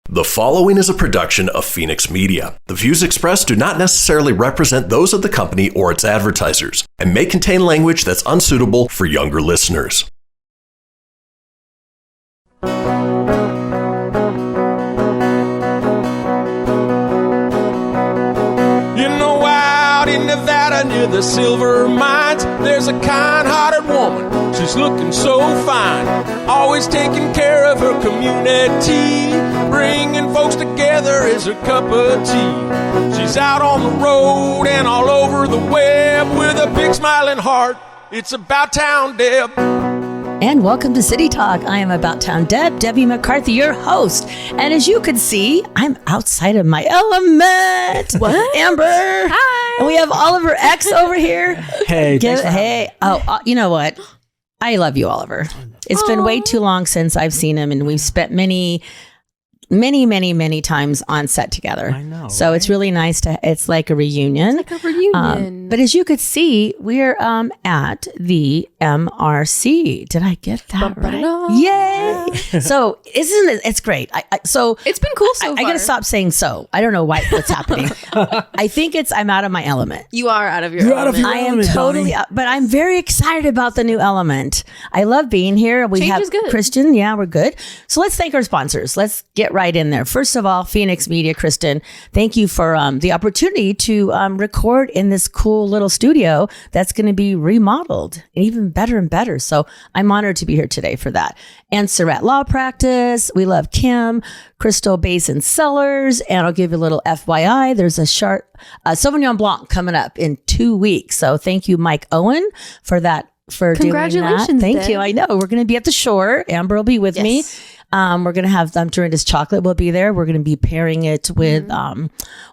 The following is a production of Fenix Media. The views expressed do not necessarily represent those of the company or its advertisers and may contain language that's unsuitable for younger listeners. You know, out in Nevada near the silver mines, there's a kind-hearted woman. She's looking so fine, always taking care of her community. Bringing folks together is her cup of tea. She's out on the road and all over the web with a big smiling heart. It's About Town Deb. And welcome to City Talk. I am About Town Deb, Debbie McCarthy, your host. And as you can see, I'm outside of my element. What? Amber. Hi. And we have Oliver X over here. Hey. Hey. Oh, you know what? I love you, Oliver. It's been way too long since I've seen him, and we've spent many times on set together. I know. So it's really nice it's like a reunion. It's like a reunion. But as you could see, we're at the MRC. Did I get that right? Yay! So isn't it? It's great. So it's been cool so far. I gotta stop saying so. I don't know what's happening. I think I'm out of my element. You are out of your element. Out of your I am element, totally Donnie. but I'm very excited about the new element. I love being here. We Change have is good. Kristen. Yeah, we're good. So let's thank our sponsors. Let's get right in there. First of all, Fenix Media, Kristen, thank you for the opportunity to record in this cool little studio that's going to be remodeled and even better and better. So I'm honored to be here today for that. And Surratt Law Practice. We love Kim, Crystal, Basin, Cellars. And I'll give you a little FYI. There's a Sauvignon Blanc coming up in 2 weeks. So thank you, Mike Owen, for that. For doing that. Congratulations, Thank Deb. you. I know. We're going to be at the shore. Amber will be with me. We're going to have Duranda's chocolate will be there. We're going to be pairing it with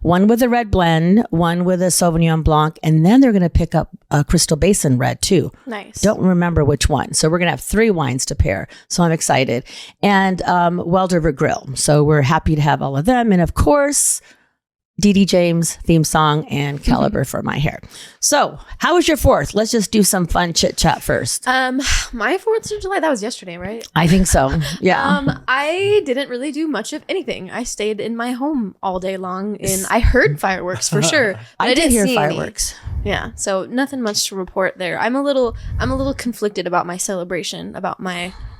one with a red blend, one with a Sauvignon Blanc, and then they're going to pick up a Crystal Basin red too. Nice. Don't remember which one. So we're going to have 3 wines to pair. So I'm excited. And Weldover Grille. So we're happy to have all of them. And of course, D.D. James theme song and Caliber for my hair. So how was your 4th? Let's just do some fun chit chat first. My 4th of July, that was yesterday, right? I think so. Yeah. I didn't really do much of anything. I stayed in my home all day long, and I heard fireworks for sure. But I did didn't hear see fireworks. Any. Yeah, so nothing much to report there. I'm a little conflicted about my celebration, about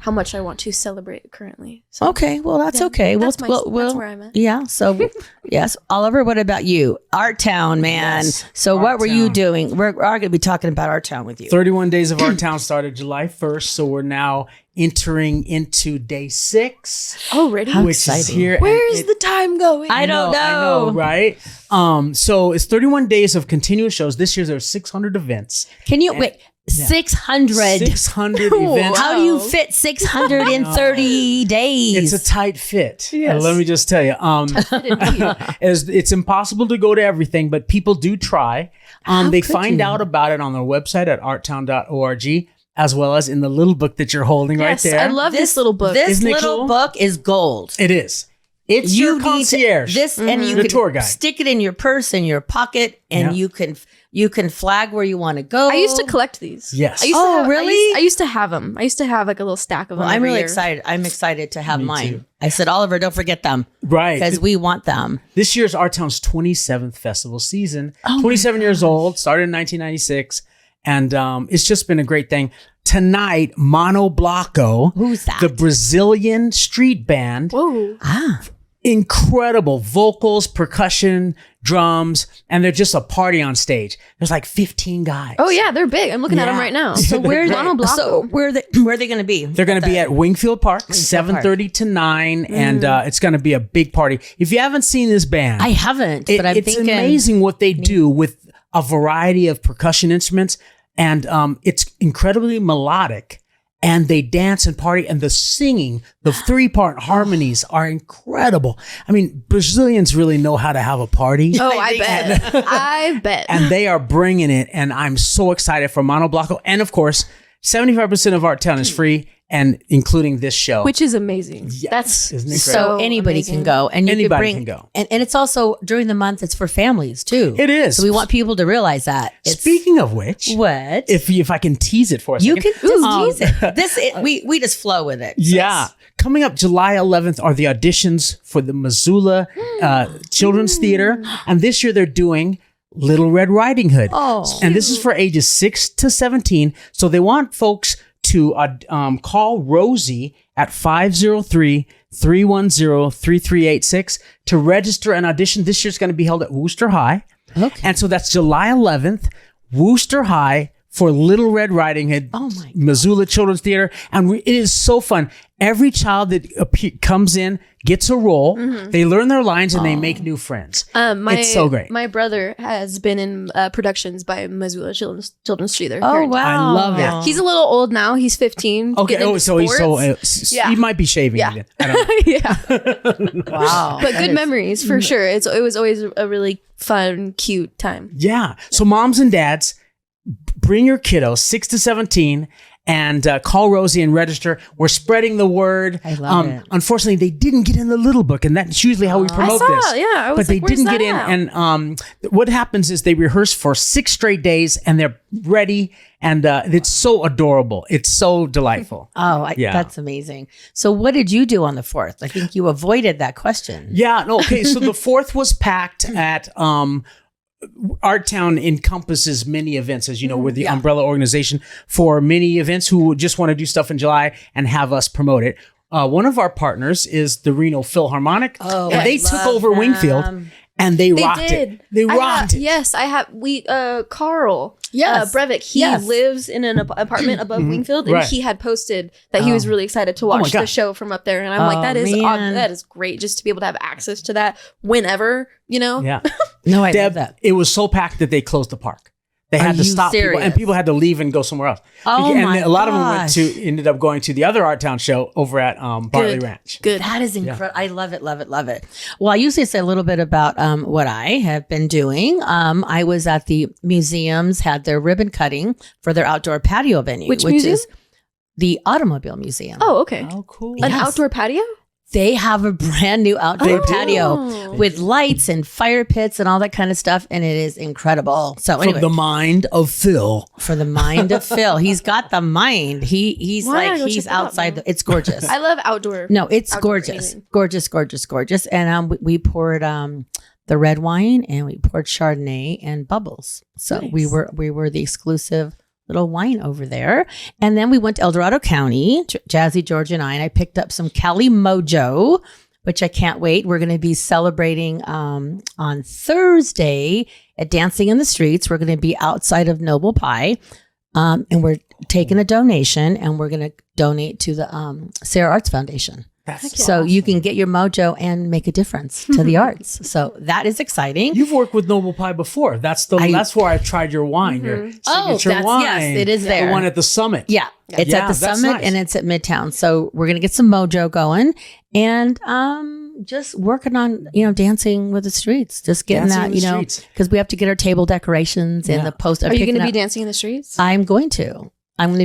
how much I want to celebrate currently. So, Okay, well that's okay. That's We'll that's where I'm at. Yeah. So yes, Oliver. What about you? Artown, man. Yes, So what were you Artown. doing? We're going to be talking about Artown with you. 31 days of Artown started July 1st, so we're now entering into day 6. Already? How which is exciting. here. Where and is the time going? I don't know. I know, right? So it's 31 days of continuous shows. This year there's 600 events. Can you wait? 600. 600 events. How do you fit 600 in 30 days? It's a tight fit. Yes. Let me just tell you. It's impossible to go to everything, but people do try. They could find you? out about it on their website at artown.org, as well as in the little book that you're holding right Yes, there. I love this little book. This Isn't it little cool? book is gold. It is. It's your concierge. This, and you Your can tour guide. stick it in your purse, in your pocket, and you can flag where you want to go. I used to collect these. Yes. I used to have, really? I used to have them. I used to have like a little stack of them. Well, I'm every really year. excited. I'm excited to have Me mine. too. I said, Oliver, don't forget them. Right. Because we want them. This year's Artown's 27th festival season. Oh my 27 years old, started in 1996. And it's just been a great thing. Tonight, Mono Bloco. Who's that? The Brazilian street band. Whoa. Incredible vocals, percussion, drums, and they're just a party on stage. There's like 15 guys. Oh yeah, they're big. I'm looking at them right now. So where Mono Bloco. So where are they going to be? They're going to be at Wingfield Park, 7:30 to 9, and it's going to be a big party. If you haven't seen this band, I haven't, but I'm it's thinking amazing what they do with a variety of percussion instruments, and it's incredibly melodic. And they dance and party, and the singing, the 3-part harmonies are incredible. I mean, Brazilians really know how to have a party. Oh, I bet. I bet. And they are bringing it, and I'm so excited for Mono Bloco. And of course, 75% of Artown is free, and including this show. Which is amazing. Yes. That's Isn't it great? so anybody amazing. can go, and you Anybody can can go. and it's also during the month. It's for families too. It is. So we want people to realize that. It's, Speaking of which, what if I can tease it for a you second. can just tease it. We just flow with it. Yeah. coming up July 11th are the auditions for the Missoula Children's Theater. And this year they're doing Little Red Riding Hood. Oh. And this is for ages 6 to 17. So they want folks to call Rosie at 503-310-3386 to register an audition. This year's going to be held at Wooster High. Okay. And so that's July 11th, Wooster High for Little Red Riding Hood, Missoula Children's Theater. And it is so fun. Every child that comes in gets a role. They learn their lines and they make new friends. It's so great. My brother has been in productions by Missoula Children's Theater. Oh, wow. I love it. He's a little old now. He's 15. Okay. getting into So he's so sports. he might be shaving. Yeah. Again. I don't know. Yeah. Wow. But good memories for sure. It was always a really fun, cute time. Yeah. So moms and dads, bring your kiddos 6 to 17 and call Rosie and register. We're spreading the word. I love it. Unfortunately, they didn't get in the little book, and that's usually how we promote I saw, this. yeah, I was but they like, where's didn't get in. that? And what happens is they rehearse for 6 straight days, and they're ready, and it's so adorable. It's so delightful. Yeah. That's amazing. So what did you do on the 4th? I think you avoided that question. Yeah. No. Okay. So the 4th was packed at Artown encompasses many events, as you know, we're the umbrella organization for many events who just want to do stuff in July and have us promote it. One of our partners is the Reno Philharmonic, and they took over Wingfield, and they rocked it. They rocked it. Yes, I have. Carl. Yes. Breivik, he lives in an apartment above Wingfield, and he had posted that he was really excited to watch the show from up there. And I'm like, that is great, just to be able to have access to that whenever, Yeah. No, I Deb, love that. it was so packed that they closed the park. They had to stop people, and people had to leave and go somewhere else. And a lot of them ended up going to the other Artown show over at Bartley Ranch. Good. That is incredible. I love it, love it, love it. Well, I usually say a little bit about what I have been doing. I was at the museums, had their ribbon cutting for their outdoor patio venue, which museum? is the Automobile Museum. Oh, okay. Oh, cool. An outdoor patio? They have a brand new outdoor patio with lights and fire pits and all that kind of stuff, and it is incredible. So anyway, From the mind of Phil. for the mind of Phil, he's got the mind. He's Why not like go he's check it out, outside. man? It's gorgeous. I love outdoor. No, it's outdoor gorgeous, anything. gorgeous. And we poured the red wine and we poured Chardonnay and bubbles. So Nice. we were the exclusive little wine over there. And then we went to El Dorado County, Jazzy, George, and I picked up some Cali Mojo, which I can't wait. We're going to be celebrating on Thursday at Dancing in the Streets. We're going to be outside of Noble Pie. And we're taking a donation, and we're going to donate to the Sarah Arts Foundation. So you can get your mojo and make a difference to the arts. So that is exciting. You've worked with Noble Pie before. That's where I've tried your wine, your signature wine. Yes, it is there. The one at the Summit. Yeah, it's at the that's Summit nice. and it's at Midtown. So we're gonna get some mojo going and just working on dancing with the streets, just getting Dancing in that the streets. because we have to get our table decorations and the post. Are you going to be dancing in the streets? I'm going to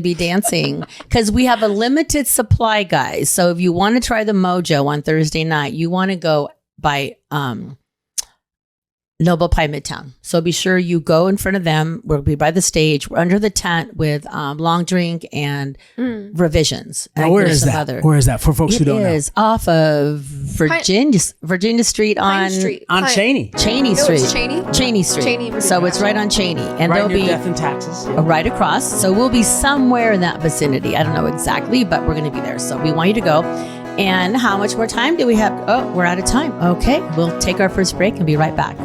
be dancing because we have a limited supply, guys. So if you want to try the mojo on Thursday night, you want to go by Noble Pie Midtown. So be sure you go in front of them. We'll be by the stage. We're under the tent with long drink and revisions. And Now, where there's is some that? other- Where is that for folks who don't It know? is off of Virginia Street Pine Street. On Cheney. Cheney No, Street. it's Cheney? Cheney Street. Cheney, So it's right on Cheney. And Right there'll near be Death and Taxes. right across. So we'll be somewhere in that vicinity. I don't know exactly, but we're going to be there. So we want you to go. And how much more time do we have? Oh, we're out of time. Okay. We'll take our first break and be right back.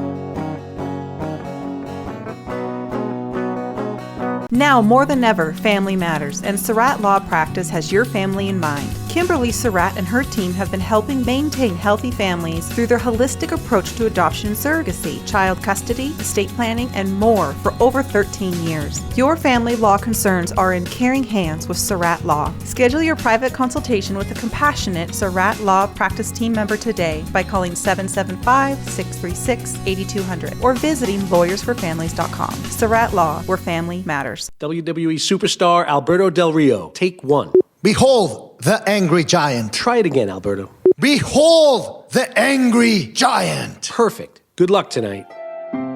Now more than ever, family matters, and Surratt Law Practice has your family in mind. Kimberly Surratt and her team have been helping maintain healthy families through their holistic approach to adoption and surrogacy, child custody, estate planning, and more for over 13 years. Your family law concerns are in caring hands with Surratt Law. Schedule your private consultation with a compassionate Surratt Law Practice team member today by calling 775-636-8200 or visiting lawyersforfamilies.com. Surratt Law, where family matters. WWE superstar Alberto Del Rio. Take one. Behold the angry giant. Try it again, Alberto. Behold the angry giant. Perfect. Good luck tonight.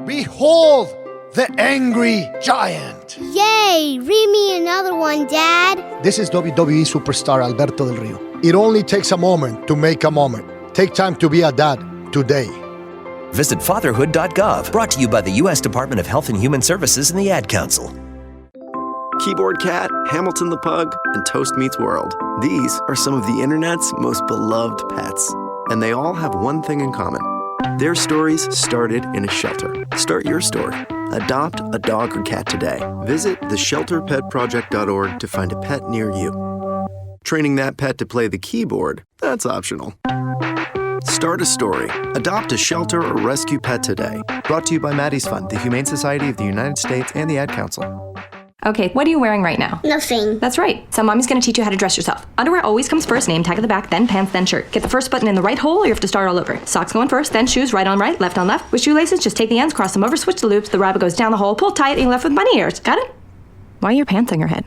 Behold the angry giant. Yay! Read me another one, Dad. This is WWE superstar Alberto Del Rio. It only takes a moment to make a moment. Take time to be a dad today. Visit fatherhood.gov. Brought to you by the U.S. Department of Health and Human Services and the Ad Council. Keyboard Cat, Hamilton the Pug, and Toast Meets World. These are some of the internet's most beloved pets. And they all have one thing in common. Their stories started in a shelter. Start your story. Adopt a dog or cat today. Visit theshelterpetproject.org to find a pet near you. Training that pet to play the keyboard, that's optional. Start a story. Adopt a shelter or rescue pet today. Brought to you by Maddie's Fund, the Humane Society of the United States, and the Ad Council. Okay, what are you wearing right now? Nothing. That's right. So mommy's gonna teach you how to dress yourself. Underwear always comes first, name tag at the back, then pants, then shirt. Get the first button in the right hole or you have to start all over. Socks going first, then shoes, right on right, left on left. With shoelaces, just take the ends, cross them over, switch the loops, the rabbit goes down the hole, pull tight, and you're left with bunny ears. Got it? Why are your pants on your head?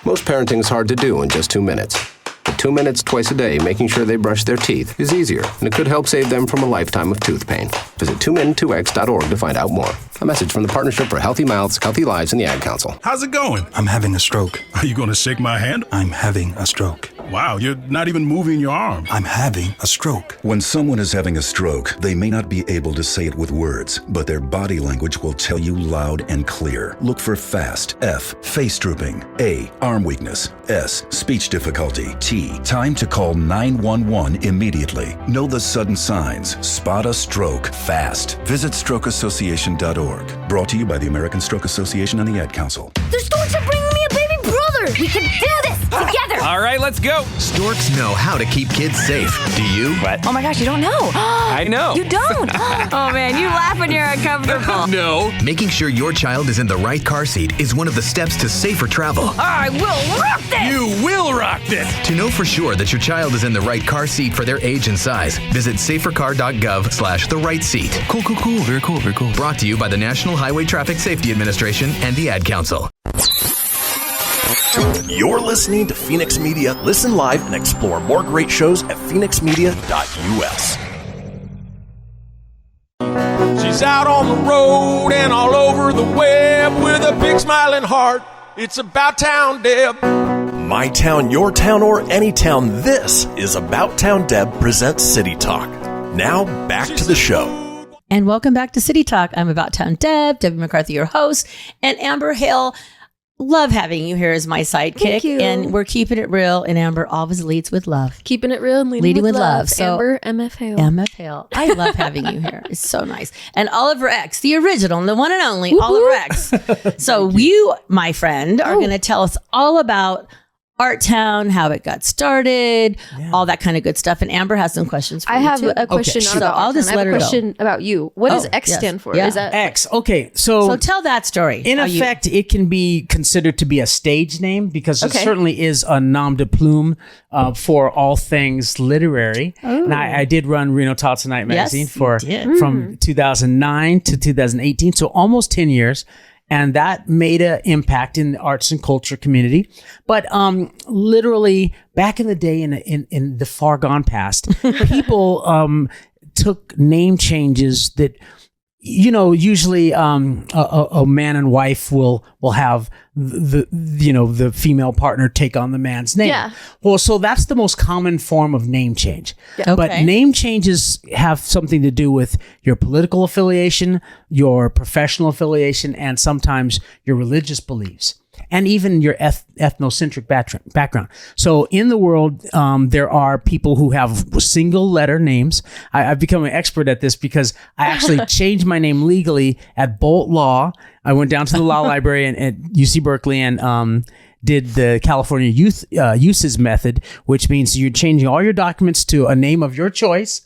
Most parenting's hard to do in just 2 minutes. But 2 minutes twice a day making sure they brush their teeth is easier, and it could help save them from a lifetime of tooth pain. Visit 2min2x.org to find out more. A message from the Partnership for Healthy Mouths, Healthy Lives, and the Ad Council. How's it going? I'm having a stroke. Are you going to shake my hand? I'm having a stroke. Wow, you're not even moving your arm. I'm having a stroke. When someone is having a stroke, they may not be able to say it with words, but their body language will tell you loud and clear. Look for FAST. F, face drooping. A, arm weakness. S, speech difficulty. T, time to call 911 immediately. Know the sudden signs. Spot a stroke fast. Visit strokeassociation.org. Brought to you by the American Stroke Association and the Ad Council. The storks are bringing me a baby brother. We can do this together. All right, let's go. Storks know how to keep kids safe. Do you? What? Oh my gosh, you don't know. I know. You don't. Oh man, you laugh when you're uncomfortable. No. Making sure your child is in the right car seat is one of the steps to safer travel. I will rock this. You will rock this. To know for sure that your child is in the right car seat for their age and size, visit safercar.gov/the right seat. Cool. Very cool. Brought to you by the National Highway Traffic Safety Administration and the Ad Council. You're listening to Fenix Media. Listen live and explore more great shows at fenixmedia.us. She's out on the road and all over the web with a big smiling heart. It's About Town Deb. My town, your town, or any town, this is About Town Deb presents City Talk. Now, back to the show. And welcome back to City Talk. I'm About Town Deb, Debbie McCarthy, your host, and Amber Hale. Love having you here as my sidekick. Thank you. And we're keeping it real, and Amber always leads with love. Keeping it real and leading with love. So, Amber M F Hale. M F Hale. I love having you here. It's so nice. And Oliver X, the original, and the one and only Oliver X. So you, my friend, are going to tell us all about Artown, how it got started, all that kind of good stuff. And Amber has some questions for you. I have too. a question So about I'll Artown. just I let have her a question about you. What does X stand for? Yeah. Is that X. Okay, so tell that story. In effect, it can be considered to be a stage name because it certainly is a nom de plume for all things literary. And I did run Reno Talk Tonight magazine from 2009 to 2018, so almost 10 years. And that made an impact in the arts and culture community. But literally back in the day, in the far gone past, people took name changes that, you know, usually a man and wife will have the female partner take on the man's name. Yeah. Well, so that's the most common form of name change. Yeah. But name changes have something to do with your political affiliation, your professional affiliation, and sometimes your religious beliefs, and even your ethnocentric background. So in the world, there are people who have single letter names. I've become an expert at this because I actually changed my name legally at Bolt Law. I went down to the law library at UC Berkeley and did the California uses method, which means you're changing all your documents to a name of your choice.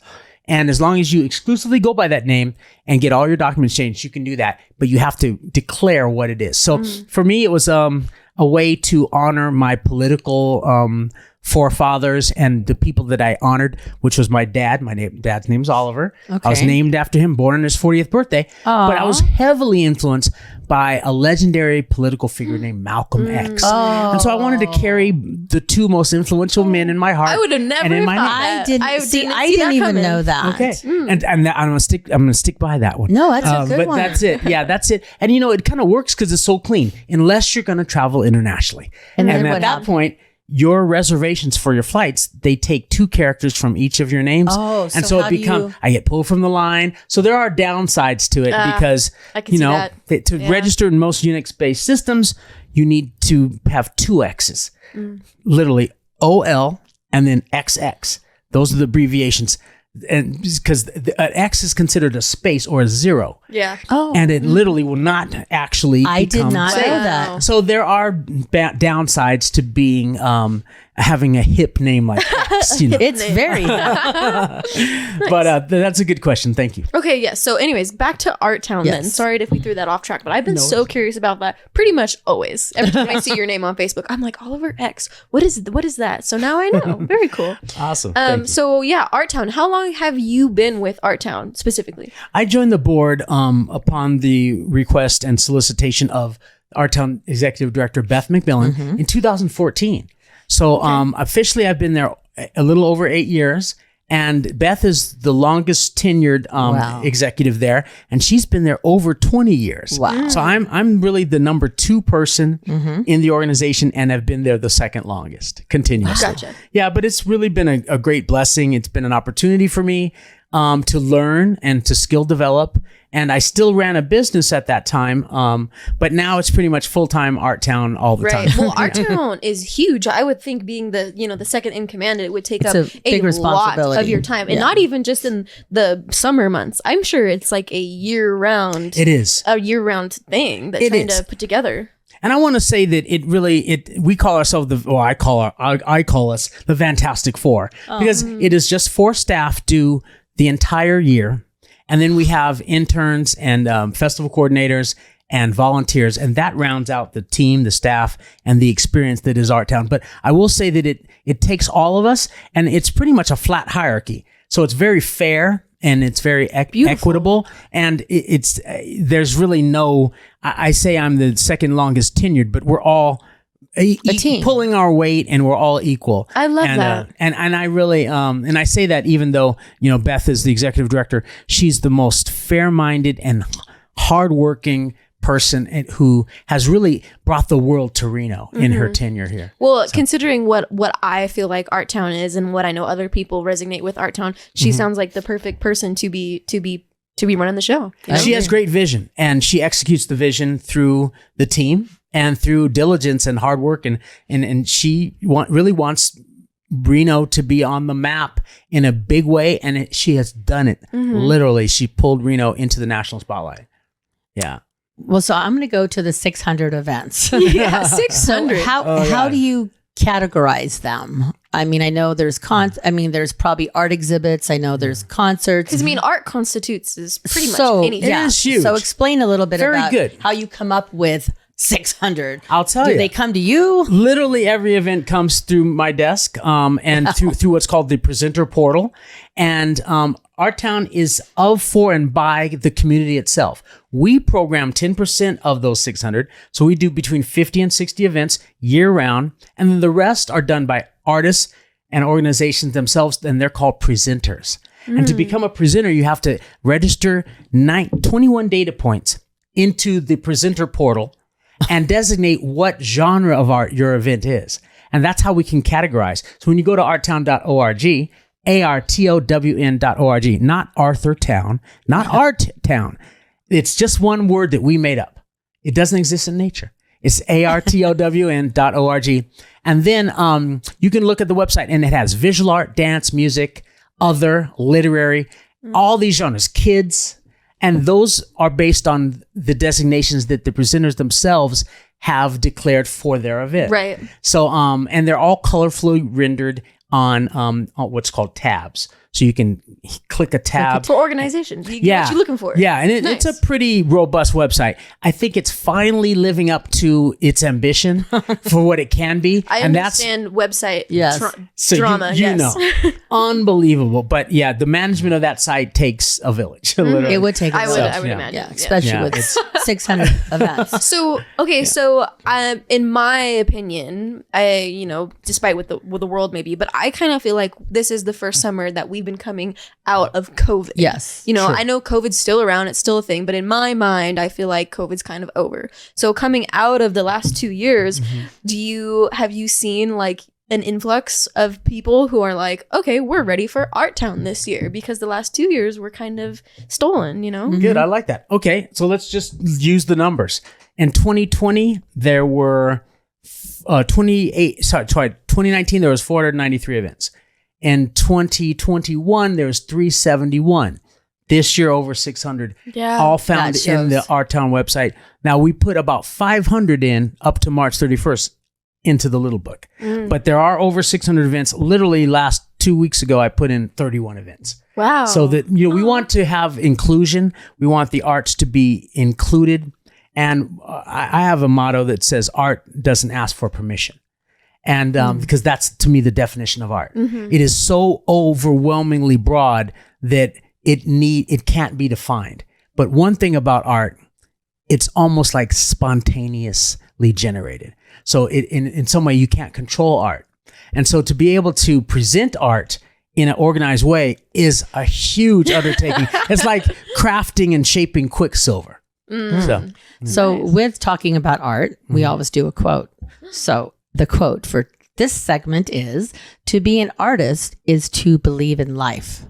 And as long as you exclusively go by that name and get all your documents changed, you can do that. But you have to declare what it is. So for me, it was a way to honor my political forefathers and the people that I honored, which was my dad. Dad's name's Oliver. I was named after him, born on his 40th birthday. But I was heavily influenced by a legendary political figure named Malcolm X. And so I wanted to carry the two most influential men in my heart. I would have never and in my thought name. that. I didn't even know that. Okay. And I'm gonna stick by that one. No, that's a good one. But that's it. Yeah, that's it. And you know, it kind of works because it's so clean, unless you're gonna travel internationally. And then at that point, your reservations for your flights, they take 2 characters from each of your names. Oh, and so it becomes, I get pulled from the line. So there are downsides to it because, to register in most Unix-based systems, you need to have 2 X's. Literally OL and then XX. Those are the abbreviations. And because an X is considered a space or a 0. Yeah. Oh. And it literally will not actually I did not know safe. that. So there are downsides to being having a hip name like X. It's very But that's a good question. Thank you. Okay, yes. So anyways, back to Artown then. Sorry if we threw that off track, but I've been so curious about that pretty much always. Every time I see your name on Facebook, I'm like, Oliver X. What is that? So now I know. Very cool. Awesome. Thank you. So yeah, Artown. How long have you been with Artown specifically? I joined the board upon the request and solicitation of Artown Executive Director Beth McMillan in 2014. So officially I've been there a little over 8 years, and Beth is the longest tenured executive there, and she's been there over 20 years. Wow. So I'm really the number 2 person in the organization, and have been there the second longest continuously. Gotcha. Yeah, but it's really been a great blessing. It's been an opportunity for me to learn and to skill develop. And I still ran a business at that time, but now it's pretty much full-time Artown all the time. Right. Well, Artown is huge. I would think being the second in command, it would take up a big lot responsibility of your time, and not even just in the summer months. I'm sure it's like a year-round. It is a year-round thing that trying to put together. And I want to say that we call ourselves I call us the Fantastic Four, because it is just 4 staff do the entire year. And then we have interns and festival coordinators and volunteers, and that rounds out the team, the staff, and the experience that is Artown. But I will say that it takes all of us, and it's pretty much a flat hierarchy. So it's very fair, and it's very equitable, and there's really no. I say I'm the second longest tenured, but we're all a team pulling our weight, and we're all equal. I love that. And I really, and I say that even though, Beth is the executive director, she's the most fair-minded and hardworking person who has really brought the world to Reno in her tenure here. Well, considering what I feel like Artown is, and what I know other people resonate with Artown, she sounds like the perfect person to be running the show. She has great vision, and she executes the vision through the team and through diligence and hard work, and she really wants Reno to be on the map in a big way, and she has done it. Literally, she pulled Reno into the national spotlight. Yeah. Well, so I'm going to go to the 600 events. Yeah, 600. So how do you categorize them? I mean, I know there's there's probably art exhibits. I know there's concerts. Because art constitutes is pretty much anything. It is huge. So explain a little bit about good. how you come up with 600. I'll tell you. Do they come to you? Literally every event comes through my desk, and through what's called the presenter portal. And Artown is of, for, and by the community itself. We program 10% of those 600. So we do between 50 and 60 events year round. And then the rest are done by artists and organizations themselves, and they're called presenters. And to become a presenter, you have to register 21 data points into the presenter portal and designate what genre of art your event is. And that's how we can categorize. So when you go to artown.org, ARTOWN.org, not Arthurtown, not Artown. It's just one word that we made up. It doesn't exist in nature. It's ARTOWN.org. And then you can look at the website, and it has visual art, dance, music, other, literary, all these genres, kids. And those are based on the designations that the presenters themselves have declared for their event. Right. So, and they're all colorfully rendered on what's called tabs. So you can click a tab. For organization. You get what you're looking for. Yeah, and it's a pretty robust website. I think it's finally living up to its ambition for what it can be. I understand website so drama. You know, unbelievable. But yeah, the management of that site takes a village. Literally. It would take a village. I would imagine. Yeah, especially with 600 events. So, in my opinion, despite what the world may be, but I kind of feel like this is the first summer that we've been coming out of COVID. Yes. True. I know COVID's still around, it's still a thing, but in my mind, I feel like COVID's kind of over. So coming out of the last 2 years, have you seen like an influx of people who are like, okay, we're ready for Artown this year, because the last 2 years were kind of stolen, you know? Good. I like that. Okay. So let's just use the numbers. In 2020, there were 2019, there was 493 events. In 2021, there was 371. This year, over 600. Yeah, all found in the Artown website. Now, we put about 500 in up to March 31st into the little book. But there are over 600 events. Literally, last 2 weeks ago, I put in 31 events. Wow. So that, you know, we want to have inclusion. We want the arts to be included. And I have a motto that says art doesn't ask for permission. And because that's, to me, the definition of art. It is so overwhelmingly broad that it can't be defined. But one thing about art, it's almost like spontaneously generated. So in some way, you can't control art. And so to be able to present art in an organized way is a huge undertaking. It's like crafting and shaping quicksilver. So with talking about art, we always do a quote. So the quote for this segment is, "To be an artist is to believe in life."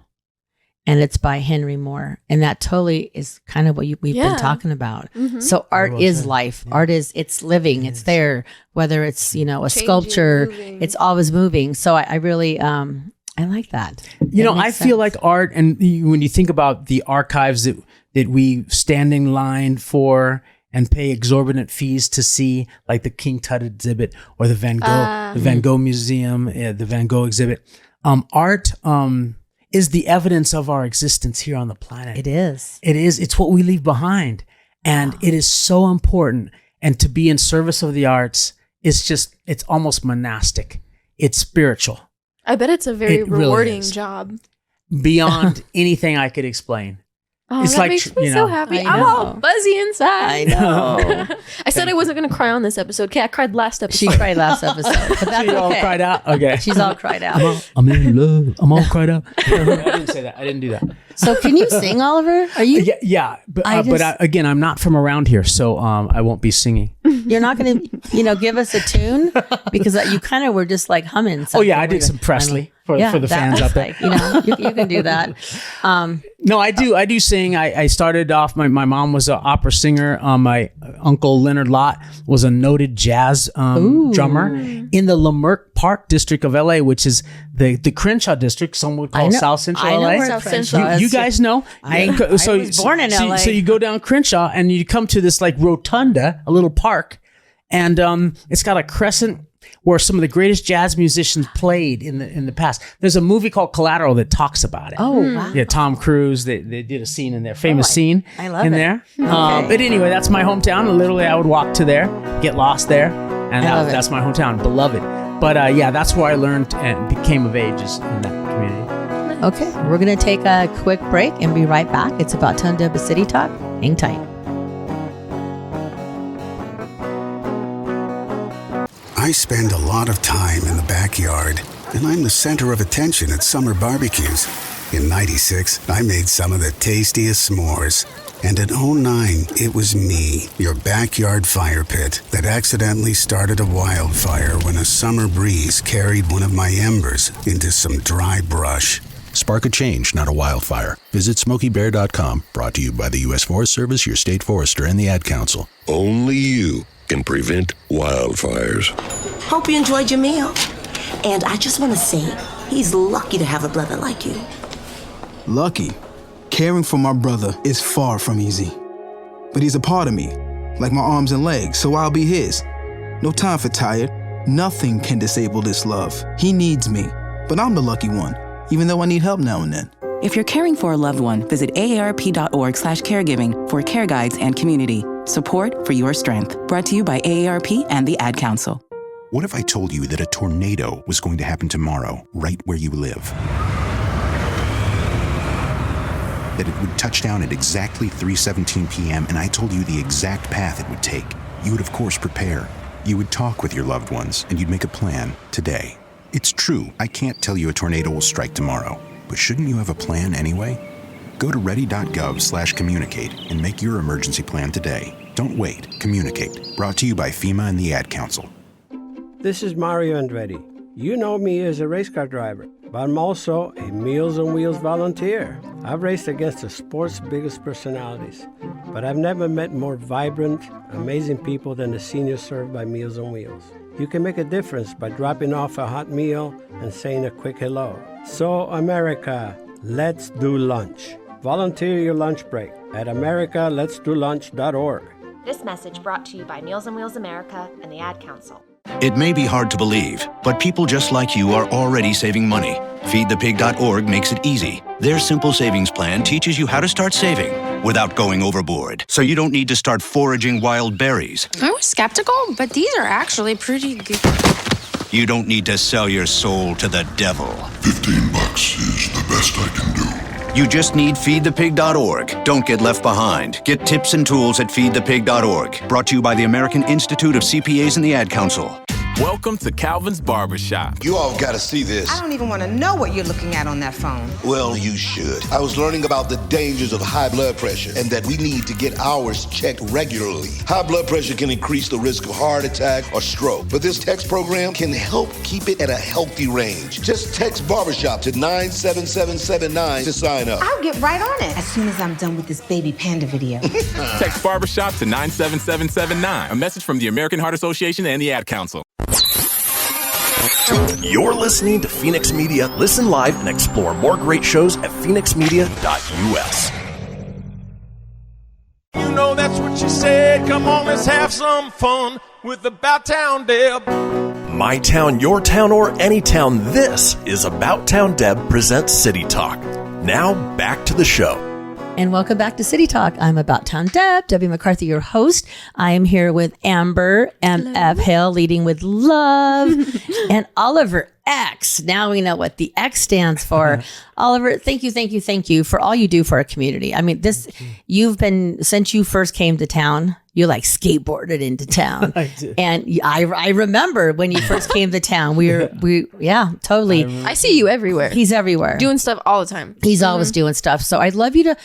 And it's by Henry Moore. And that totally is kind of what we've been talking about. So art is life. Art is, it's living. It's there. Whether it's, you know, a sculpture, it's always moving. So I really, I like that. You know, I feel like art, and when you think about the archives that we stand in line for and pay exorbitant fees to see, like the King Tut exhibit or the Van Gogh Museum, the Van Gogh exhibit, art is the evidence of our existence here on the planet. It is. It's what we leave behind. And it is so important. And to be in service of the arts is just, it's almost monastic. It's spiritual. I bet it's a very rewarding job. Beyond anything I could explain. Oh, it's that like, makes me so happy. I'm all fuzzy inside. I know. I said I wasn't going to cry on this episode. Okay, I cried last episode. She cried last episode. But that's She all cried out? Okay. She's all cried out. I'm in love. I'm all cried out. I didn't say that. I didn't do that. So can you sing, Oliver? Are you? Yeah. But again, I'm not from around here, so I won't be singing. You're not going to, give us a tune? Because you kind of were just like humming. Oh, yeah. I did some Presley for the fans out there. You can do that. No, I do sing. I started off, my mom was an opera singer. My uncle Leonard Lott was a noted jazz drummer in the Leimert Park district of LA, which is the Crenshaw district, some would call South Central LA. South Central. You guys know. I was born in LA. So you go down Crenshaw and you come to this like rotunda, a little park, and it's got a crescent where some of the greatest jazz musicians played in the past. There's a movie called Collateral that talks about it. Oh, wow. Yeah, Tom Cruise, they did a scene in there, famous scene I love in it. there. Okay. But anyway, that's my hometown. And literally, I would walk to there, get lost there, and that's my hometown, beloved. But that's where I learned and became of age, is in that community. Okay, we're going to take a quick break and be right back. It's about Tundeba City Talk. Hang tight. I spend a lot of time in the backyard, and I'm the center of attention at summer barbecues. In '96, I made some of the tastiest s'mores. And in '09, it was me, your backyard fire pit, that accidentally started a wildfire when a summer breeze carried one of my embers into some dry brush. Spark a change, not a wildfire. Visit SmokeyBear.com. Brought to you by the U.S. Forest Service, your state forester, and the Ad Council. Only you can prevent wildfires. Hope you enjoyed your meal. And I just want to say, he's lucky to have a brother like you. Lucky? Caring for my brother is far from easy. But he's a part of me, like my arms and legs, so I'll be his. No time for tired. Nothing can disable this love. He needs me, but I'm the lucky one, even though I need help now and then. If you're caring for a loved one, visit aarp.org/caregiving for care guides and community. Support for your strength. Brought to you by AARP and the Ad Council. What if I told you that a tornado was going to happen tomorrow, right where you live? That it would touch down at exactly 3:17 p.m. and I told you the exact path it would take. You would, of course, prepare. You would talk with your loved ones, and you'd make a plan today. It's true, I can't tell you a tornado will strike tomorrow, but shouldn't you have a plan anyway? Go to ready.gov/communicate and make your emergency plan today. Don't wait. Communicate. Brought to you by FEMA and the Ad Council. This is Mario Andretti. You know me as a race car driver, but I'm also a Meals on Wheels volunteer. I've raced against the sport's biggest personalities, but I've never met more vibrant, amazing people than the seniors served by Meals on Wheels. You can make a difference by dropping off a hot meal and saying a quick hello. So, America, let's do lunch. Volunteer your lunch break at americaletsdolunch.org. This message brought to you by Meals on Wheels America and the Ad Council. It may be hard to believe, but people just like you are already saving money. FeedThePig.org makes it easy. Their simple savings plan teaches you how to start saving without going overboard, so you don't need to start foraging wild berries. I was skeptical, but these are actually pretty good. You don't need to sell your soul to the devil. $15 is the best I can do. You just need FeedThePig.org. Don't get left behind. Get tips and tools at FeedThePig.org. Brought to you by the American Institute of CPAs and the Ad Council. Welcome to Calvin's Barbershop. You all got to see this. I don't even want to know what you're looking at on that phone. Well, you should. I was learning about the dangers of high blood pressure and that we need to get ours checked regularly. High blood pressure can increase the risk of heart attack or stroke, but this text program can help keep it at a healthy range. Just text Barbershop to 97779 to sign up. I'll get right on it as soon as I'm done with this baby panda video. Text Barbershop to 97779. A message from the American Heart Association and the Ad Council. You're listening to Fenix Media. Listen live and explore more great shows at fenixmedia.us. You know that's what she said. Come on, let's have some fun with About Town Deb. My town, your town, or any town, this is About Town Deb presents City Talk. Now, back to the show. And welcome back to City Talk. I'm About Town Deb, Debbie McCarthy, your host. I am here with Amber M F Hale, leading with love, and Oliver X. Now we know what the X stands for. Oliver, thank you for all you do for our community. I mean, you've been, since you first came to town, you like skateboarded into town. I did. And I remember when you first came to town, yeah, totally. I see you everywhere. He's everywhere. Doing stuff all the time. He's always doing stuff. So I'd love you to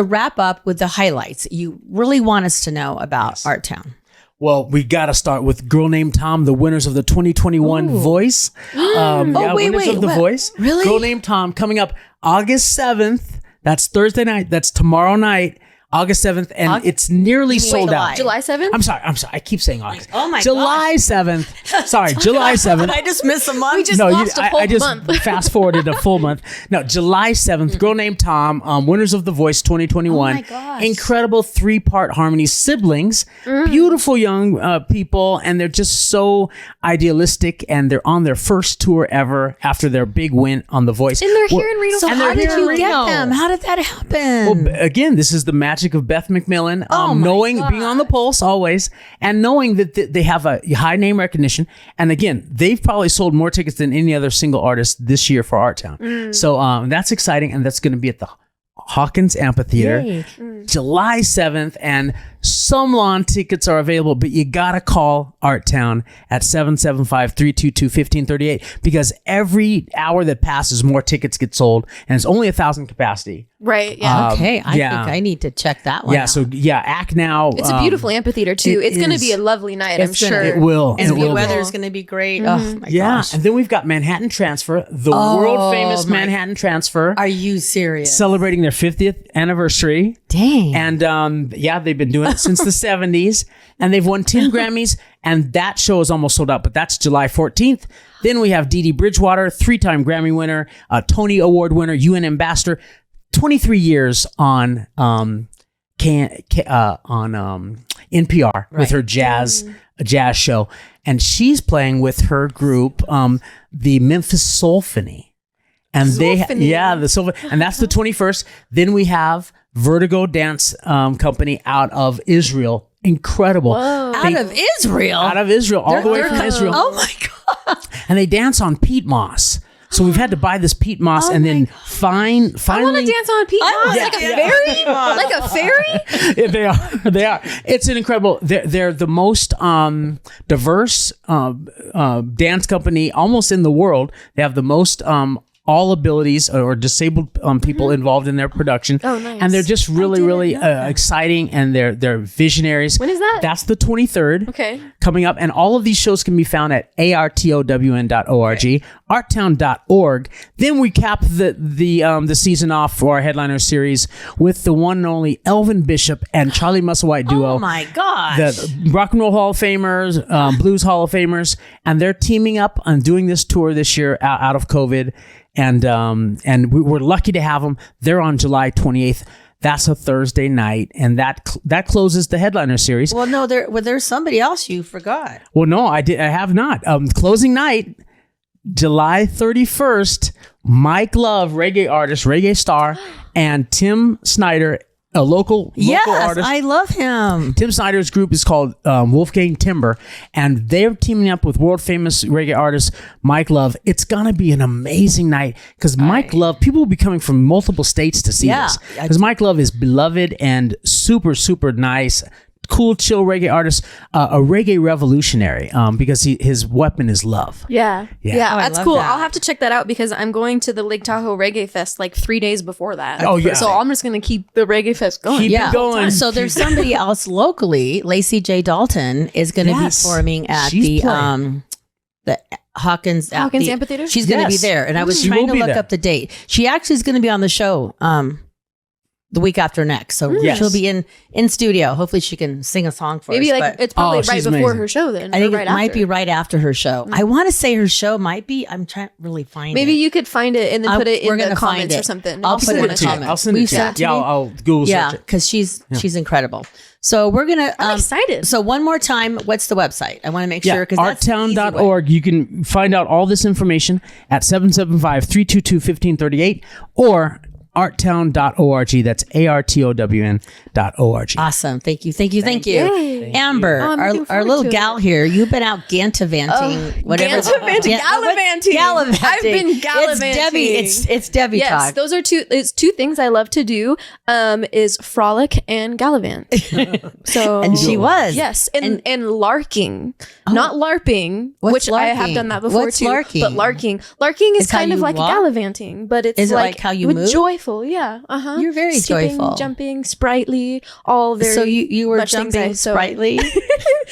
wrap up with the highlights you really want us to know about Artown. Well, we got to start with Girl Named Tom, the winners of the 2021 Voice. Winners of the Voice. Really? Girl Named Tom coming up August 7th. That's Thursday night. That's tomorrow night. August 7th, and it's nearly sold out. July 7th? I'm sorry. I keep saying August. Oh my July 7th. Sorry, July 7th. I just missed a month. We just lost a whole month. Fast forwarded a full month. No, July 7th, Girl Named Tom, winners of The Voice 2021. Oh my gosh. Incredible 3-part harmony siblings, beautiful young people, and they're just so idealistic, and they're on their first tour ever after their big win on The Voice. And they're here in Reno. So how did you get them? How did that happen? Well, again, this is the magic of Beth McMillan, being on the pulse always, and knowing that they have a high name recognition. And again, they've probably sold more tickets than any other single artist this year for Artown. So that's exciting, and that's going to be at the Hawkins Amphitheater, July 7th, and some lawn tickets are available, but you gotta call Artown at 775-322-1538 because every hour that passes, more tickets get sold, and it's only 1,000 capacity. Right. Yeah. Okay. I think I need to check that one out. So act now. It's a beautiful amphitheater too. It's going to be a lovely night. I'm sure it will. And the weather's going to be great. Oh my gosh. And then we've got Manhattan Transfer, the world famous Manhattan Transfer. Are you serious? Celebrating their 50th anniversary. Dang. And they've been doing it since the 70s, and they've won 10 Grammys, and that show is almost sold out, but that's July 14th. Then we have Dee Dee Bridgewater, 3-time Grammy winner, Tony Award winner, UN ambassador, 23 years on NPR with her jazz show, and she's playing with her group, the Memphis Symphony. And the Sylvan, and that's the 21st. Then we have Vertigo Dance Company out of Israel. Incredible. Out of Israel? Out of Israel, all the way from Israel. Oh my God. And they dance on peat moss. So we've had to buy this peat moss and then finally. I want to dance on peat moss like a fairy? Like a fairy? Yeah, they are. It's an incredible. They're the most diverse dance company almost in the world. They have the most all abilities or disabled people involved in their production. Oh, nice. And they're just really exciting, and they're visionaries. When is that? That's the 23rd. Okay. coming up. And all of these shows can be found at artown.org, artown.org. Then we cap the season off for our headliner series with the one and only Elvin Bishop and Charlie Musselwhite duo. Oh my gosh. The Rock and Roll Hall of Famers, Blues Hall of Famers, and they're teaming up on doing this tour this year out of COVID. And we're lucky to have them. They're on July 28th. That's a Thursday night, and that closes the headliner series. Well, no, there's somebody else you forgot. Well, no, I have not. Closing night, July 31st. Mike Love, reggae artist, reggae star, and Tim Snyder, a local artist. I love him. Tim Snyder's group is called Wolfgang Timber, and they're teaming up with world famous reggae artist Mike Love. It's gonna be an amazing night because Mike Love, people will be coming from multiple states to see this because Mike Love is beloved and super, super nice. Cool, chill reggae artist, a reggae revolutionary, because his weapon is love. Yeah. Oh, That's cool. I'll have to check that out because I'm going to the Lake Tahoe Reggae Fest like 3 days before that. Oh, yeah. So I'm just going to keep the Reggae Fest going. Keep it going. So there's somebody else locally. Lacey J. Dalton is going to be performing at the Hawkins Amphitheater. She's going to be there, and I was trying to look up the date. She actually is going to be on the show. The week after next, so she'll be in studio. Hopefully, she can sing a song for us. Maybe it's probably right before her show. Then I think right it might be right after her show. I want to say her show might be. I'm trying to really find. Maybe it. you could find it and then put it in the comments it. or something. I'll put it in the comments. I'll send it to you. I'll Google search it. because she's incredible. So we're gonna. I'm excited. So one more time, what's the website? I want to make sure because artown.org. You can find out all this information at 775-322-1538 or artown.org. That's artown.org. Awesome. Thank you. Amber, our little gal here, you've been out gallivanting. Gallivanting. I've been gallivanting. It's Debbie talk. Those are two things I love to do, is frolic and gallivant. So and she was. Yes. And larking. Not LARPing, which larking? I have done that before too. Larking? But larking. Larking is kind of like gallivanting, but it's like how you move? Joyful. Yeah. Uh-huh. You're very Skipping, joyful. Jumping, sprightly, all very. So you were jumping sprightly?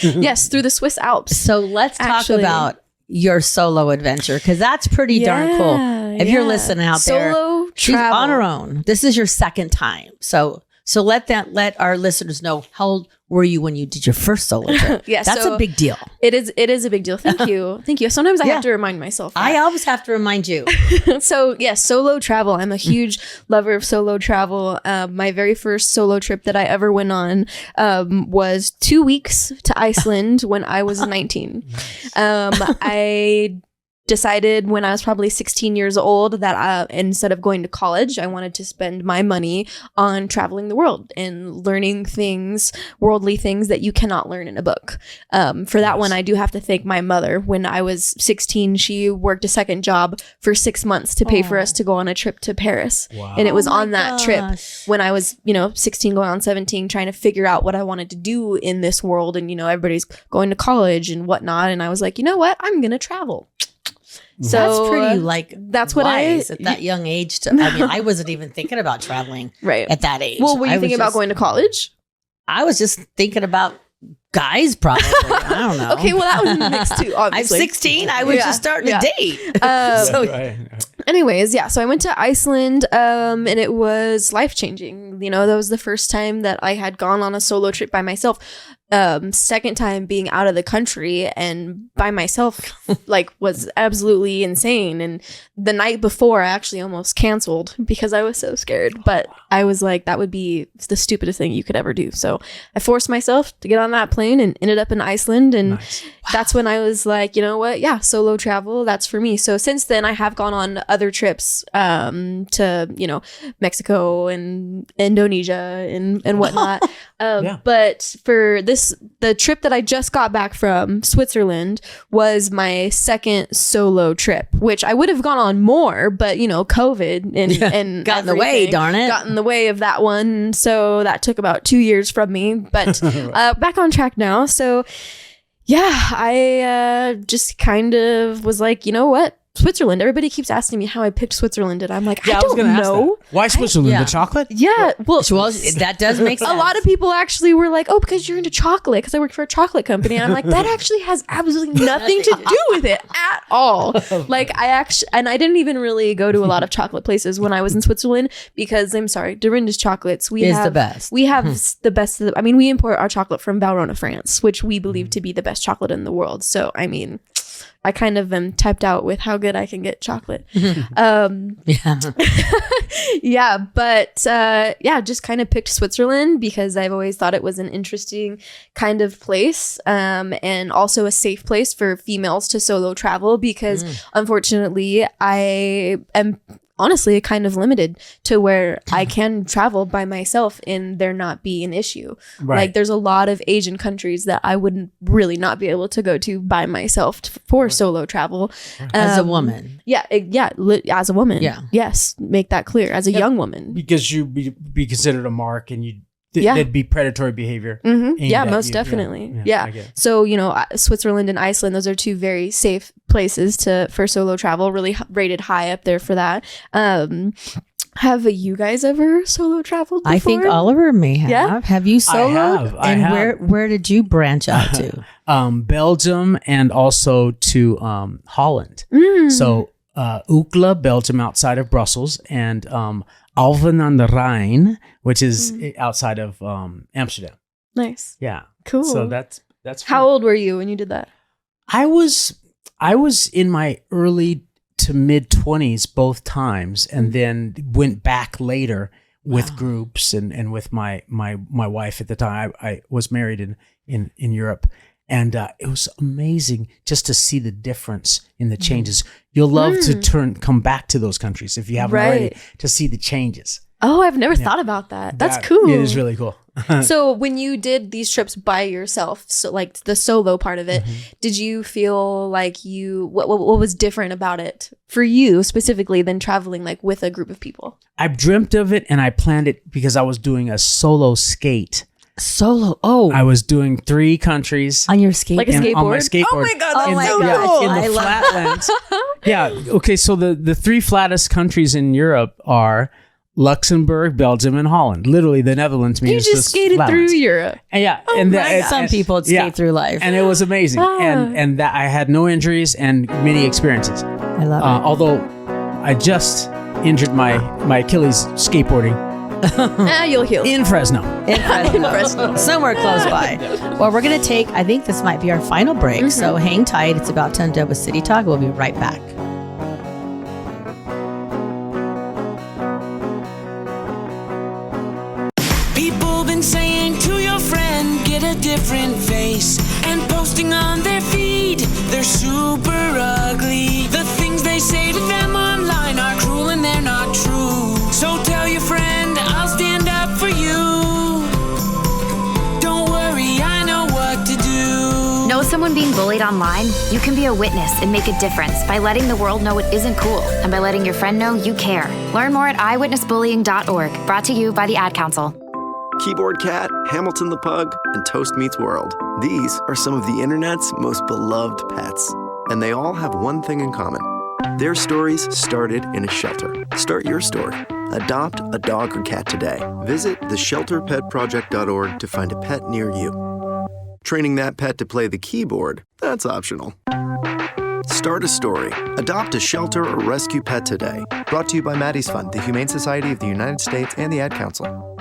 Yes, through the Swiss Alps. So let's talk about your solo adventure because that's pretty darn cool. If you're listening out there, she's on her own. This is your second time. So let our listeners know how old were you when you did your first solo trip? Yes, that's a big deal. It is a big deal. Thank you. Sometimes I have to remind myself. I always have to remind you. So yes, solo travel. I'm a huge lover of solo travel. My very first solo trip that I ever went on was 2 weeks to Iceland when I was 19. I decided when I was probably 16 years old that instead of going to college, I wanted to spend my money on traveling the world and learning worldly things that you cannot learn in a book. For that one, I do have to thank my mother. When I was 16, she worked a second job for 6 months to pay for us to go on a trip to Paris. Wow. And it was on that trip when I was, 16 going on 17, trying to figure out what I wanted to do in this world. And, everybody's going to college and whatnot. And I was like, you know what? I'm going to travel. So that's pretty that's what at that young age. I wasn't even thinking about traveling at that age. Well, were you thinking about going to college? I was just thinking about guys, probably. I don't know. Okay, well that was mixed too. Obviously, I'm 16. I was just starting to date. Anyways, so I went to Iceland, and it was life changing. That was the first time that I had gone on a solo trip by myself. Second time being out of the country and by myself, was absolutely insane. And the night before, I actually almost canceled because I was so scared. But I was like, that would be the stupidest thing you could ever do. So I forced myself to get on that plane and ended up in Iceland. And that's when I was like, you know what? Yeah, solo travel, that's for me. So since then, I have gone on other trips to, Mexico and Indonesia and whatnot. But for the trip that I just got back from, Switzerland, was my second solo trip, which I would have gone on more, but COVID and got in the way, darn it. Got in the way of that one. So that took about 2 years from me, but back on track now. So yeah, I just kind of was like, you know what? Switzerland. Everybody keeps asking me how I picked Switzerland, and I'm like, I don't know. Why Switzerland? The chocolate? Yeah, well, that does make sense. A lot of people actually were like, oh, because you're into chocolate, because I work for a chocolate company. And I'm like, that actually has absolutely nothing to do with it at all. Like, I didn't even really go to a lot of chocolate places when I was in Switzerland, because I'm sorry, Dorinda's chocolates, we have the best. We have the best. I mean, we import our chocolate from Valrhona, France, which we believe to be the best chocolate in the world. So, I mean, I kind of am tapped out with how good I can get chocolate. Just kind of picked Switzerland because I've always thought it was an interesting kind of place, and also a safe place for females to solo travel, because unfortunately I am honestly kind of limited to where I can travel by myself and there not be an issue. Right. Like, there's a lot of Asian countries that I would really not be able to go to by myself for solo travel. As a woman. As a woman. Yeah. Yes. Make that clear. As a young woman. Because you'd be considered a mark, and there'd be predatory behavior. Yeah, most definitely. Yeah. So, Switzerland and Iceland, those are two very safe places for solo travel, really rated high up there for that. Have you guys ever solo traveled before? I think Oliver may have. Yeah? Have you soloed? I have. Where did you branch out to? Belgium, and also to Holland. So Ukla, Belgium, outside of Brussels, and Alphen aan de Rijn, which is outside of Amsterdam. Nice. Yeah. Cool. So that's How old were you when you did that? I was in my early to mid 20s both times, and then went back later with groups and with my wife at the time. I was married in Europe. And it was amazing just to see the difference in the changes. You'll love to come back to those countries if you haven't already, to see the changes. Oh, I've never thought about that. That's cool. It is really cool. So when you did these trips by yourself, so like the solo part of it, did you feel like what was different about it for you specifically than traveling like with a group of people? I dreamt of it, and I planned it because I was doing a solo skate. Solo. Oh, I was doing 3 countries on your skateboard. Like a skateboard? On my skateboard. Oh my god, that's so cool. In the flatlands. Yeah. Okay. So the 3 flattest countries in Europe are Luxembourg, Belgium, and Holland. Literally, the Netherlands means you just skated flatlands. through Europe. And some people skate through life, and it was amazing. And that I had no injuries and many experiences. I love it. Although I just injured my Achilles skateboarding. You'll heal. In Fresno. Somewhere close by. Well, we're going to take, I think this might be our final break. So hang tight. It's about time to have a City Talk. We'll be right back. People been saying to your friend, get a different face, and posting on their feed, they're super ugly. The things they say to them online are cruel and they're not true. So tell your friend, I'll stand up for you. Don't worry, I know what to do. Know someone being bullied online? You can be a witness and make a difference by letting the world know it isn't cool, and by letting your friend know you care. Learn more at eyewitnessbullying.org. Brought to you by the Ad Council. Keyboard Cat, Hamilton the Pug, and Toast Meets World. These are some of the internet's most beloved pets, and they all have one thing in common. Their stories started in a shelter. Start your story. Adopt a dog or cat today. Visit theshelterpetproject.org to find a pet near you. Training that pet to play the keyboard, that's optional. Start a story. Adopt a shelter or rescue pet today. Brought to you by Maddie's Fund, the Humane Society of the United States, and the Ad Council.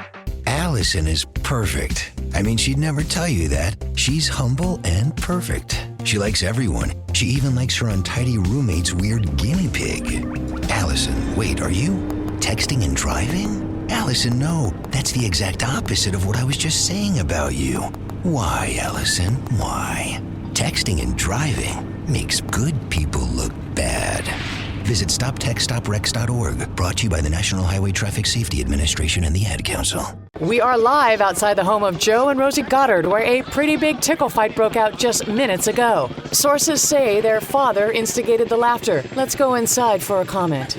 Allison is perfect. I mean, she'd never tell you that. She's humble and perfect. She likes everyone. She even likes her untidy roommate's weird guinea pig. Allison, wait, are you texting and driving? Allison, no. That's the exact opposite of what I was just saying about you. Why, Allison? Why? Texting and driving makes good people look bad. Visit StopTextStopWrecks.org. Brought to you by the National Highway Traffic Safety Administration and the Ad Council. We are live outside the home of Joe and Rosie Goddard, where a pretty big tickle fight broke out just minutes ago. Sources say their father instigated the laughter. Let's go inside for a comment.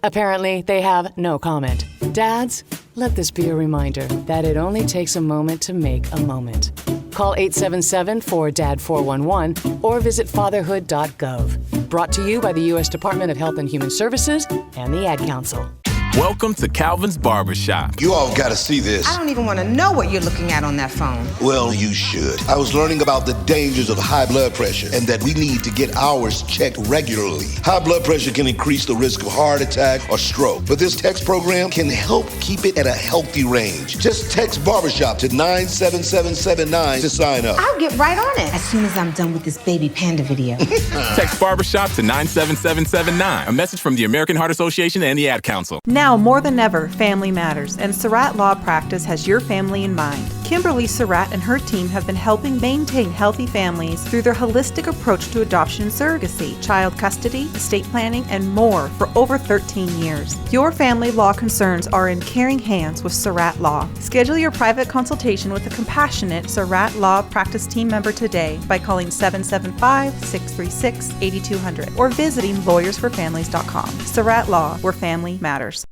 Apparently, they have no comment. Dads, let this be a reminder that it only takes a moment to make a moment. Call 877-4DAD-411 or visit fatherhood.gov. Brought to you by the U.S. Department of Health and Human Services and the Ad Council. Welcome to Calvin's Barbershop. You all gotta see this. I don't even want to know what you're looking at on that phone. Well, you should. I was learning about the dangers of high blood pressure and that we need to get ours checked regularly. High blood pressure can increase the risk of heart attack or stroke, but this text program can help keep it at a healthy range. Just text Barbershop to 97779 to sign up. I'll get right on it as soon as I'm done with this baby panda video. Text Barbershop to 97779. A message from the American Heart Association and the Ad Council. Now more than ever, family matters, and Surratt Law Practice has your family in mind. Kimberly Surratt and her team have been helping maintain healthy families through their holistic approach to adoption and surrogacy, child custody, estate planning, and more for over 13 years. Your family law concerns are in caring hands with Surratt Law. Schedule your private consultation with a compassionate Surratt Law Practice team member today by calling 775-636-8200 or visiting lawyersforfamilies.com. Surratt Law, where family matters.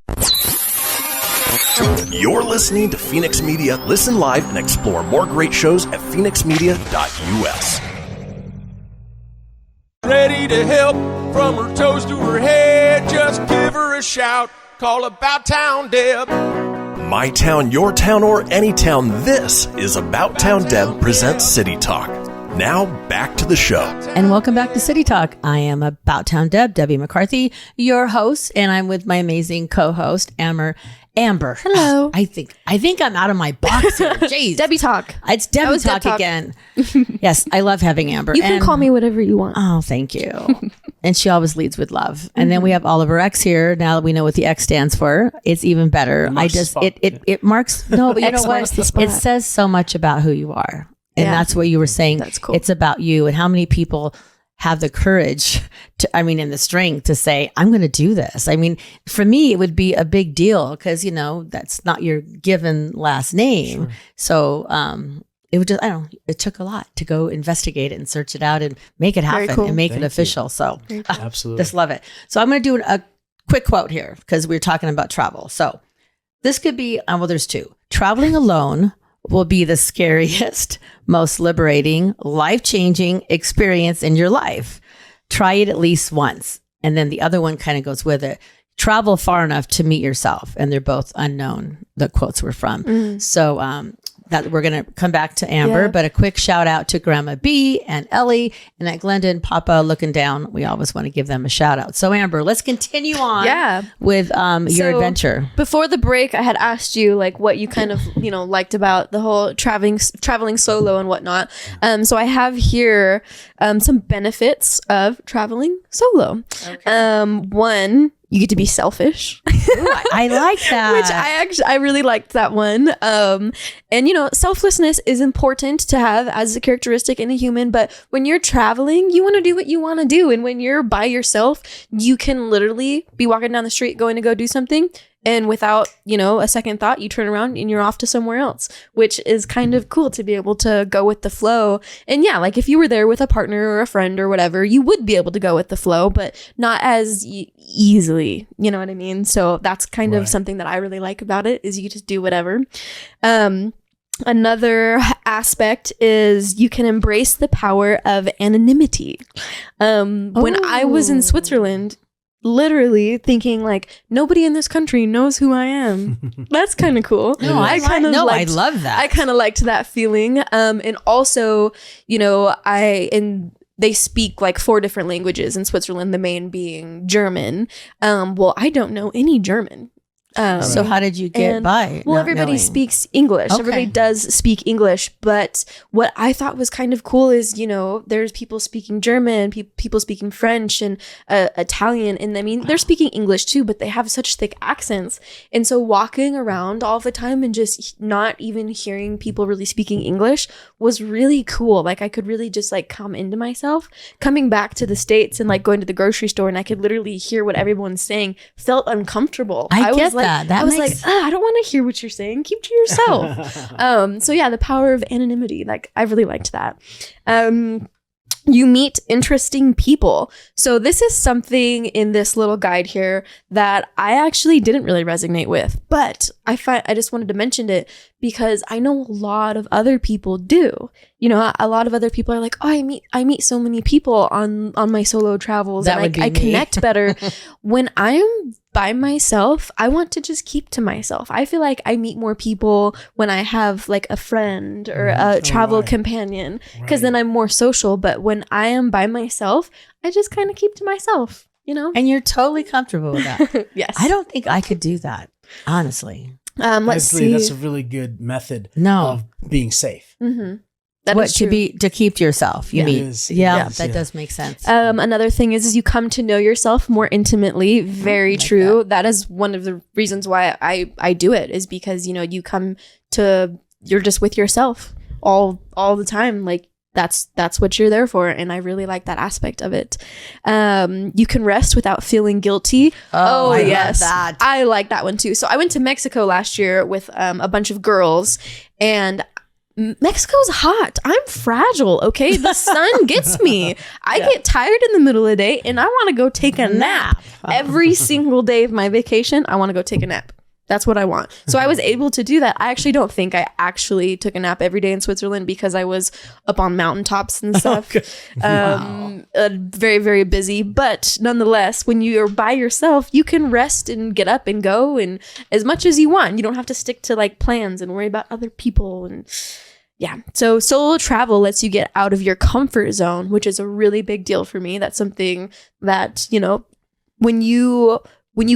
You're listening to Fenix Media. Listen live and explore more great shows at fenixmedia.us. Ready to help from her toes to her head. Just give her a shout. Call About Town Deb. My town, your town, or any town. This is About Town Deb presents City Talk. Now back to the show. And welcome back to City Talk. I am About Town Deb, Debbie McCarthy, your host, and I'm with my amazing co-host, Amber. Hello. I think I'm out of my box here. Jeez. Debbie Talk. It's Debbie Talk again. Yes, I love having Amber. You can call me whatever you want. Oh, thank you. And she always leads with love. And then we have Oliver X here. Now that we know what the X stands for, it's even better. It marks, no, but you know what? It says so much about who you are. And that's what you were saying. That's cool. It's about you and how many people have the courage and the strength to say, I'm going to do this. I mean, for me, it would be a big deal because, that's not your given last name. Sure. So, it would it took a lot to go investigate it and search it out and make it happen and make it official. So absolutely. Just love it. So I'm going to do a quick quote here because we're talking about travel. So this could be, there's two. Traveling alone will be the scariest, most liberating, life-changing experience in your life. Try it at least once. And then the other one kind of goes with it. Travel far enough to meet yourself. And they're both unknown, the quotes were from. So that we're going to come back to Amber, but a quick shout out to Grandma B and Ellie and at Glendon, Papa looking down. We always want to give them a shout out. So Amber, let's continue on with your adventure. Before the break, I had asked you what you kind of, liked about the whole traveling solo and whatnot. So I have here some benefits of traveling solo. Okay. One, you get to be selfish. Ooh, I like that. Which I really liked that one. And selflessness is important to have as a characteristic in a human, but when you're traveling, you want to do what you want to do. And when you're by yourself, you can literally be walking down the street going to go do something. And without, a second thought, you turn around and you're off to somewhere else, which is kind of cool to be able to go with the flow. And if you were there with a partner or a friend or whatever, you would be able to go with the flow, but not as easily. You know what I mean? So that's kind of something that I really like about it is you just do whatever. Another aspect is you can embrace the power of anonymity. When I was in Switzerland, literally thinking nobody in this country knows who I am. That's kind of cool. I love that. I kind of liked that feeling. And also, they speak 4 different languages in Switzerland, the main being German. Well, I don't know any German. So how did you get by? Well, everybody speaks English. Okay. Everybody does speak English. But what I thought was kind of cool is, there's people speaking German, people speaking French and Italian. And they're speaking English too, but they have such thick accents. And so walking around all the time and just not even hearing people really speaking English was really cool. I could really just come into myself. Coming back to the States and going to the grocery store and I could literally hear what everyone's saying felt uncomfortable. I get was that. I was I don't want to hear what you're saying. Keep to yourself. So the power of anonymity. I really liked that. you meet interesting people. So this is something in this little guide here that I actually didn't really resonate with, but I just wanted to mention it because I know a lot of other people do. You know, a lot of other people are like, oh, I meet so many people on my solo travels, That and I connect better. When I'm by myself, I want to just keep to myself. I feel like I meet more people when I have like a friend or a travel companion, because then I'm more social. But when I am by myself, I just kind of keep to myself, you know? And you're totally comfortable with that. Yes. I don't think I could do that, honestly. Let's see. That's a really good method of being safe. Mm-hmm. To keep to yourself, you mean? That does make sense. Another thing is you come to know yourself more intimately. Very true. That is one of the reasons why I do it, is because, you know, you're just with yourself all the time. Like that's what you're there for. And I really like that aspect of it. You can rest without feeling guilty. Oh yes. That. I like that one too. So I went to Mexico last year with a bunch of girls, and Mexico's hot. I'm fragile, okay? The sun gets me. I get tired in the middle of the day and I want to go take a nap. Every single day of my vacation, I want to go take a nap. That's what I want. So I was able to do that. I actually don't think I actually took a nap every day in Switzerland because I was up on mountaintops and stuff. Very, very busy. But nonetheless, when you're by yourself, you can rest and get up and go and as much as you want. You don't have to stick to like plans and worry about other people. And yeah. So solo travel lets you get out of your comfort zone, which is a really big deal for me. That's something that, you know, when you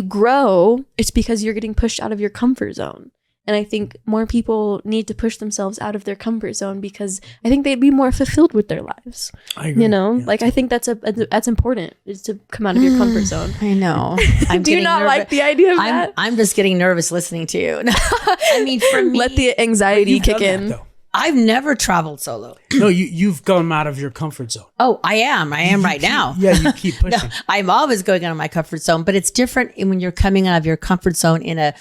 grow, it's because you're getting pushed out of your comfort zone. And I think more people need to push themselves out of their comfort zone because I think they'd be more fulfilled with their lives. I agree. You know, like I think that's important, is to come out of your comfort zone. I know. Do you not like the idea of that? I'm just getting nervous listening to you. I mean, for me, let the anxiety kick in. I've never traveled solo. No, you've gone out of your comfort zone. Oh, I am right now. Yeah, you keep pushing. No, I'm always going out of my comfort zone, but it's different when you're coming out of your comfort zone in a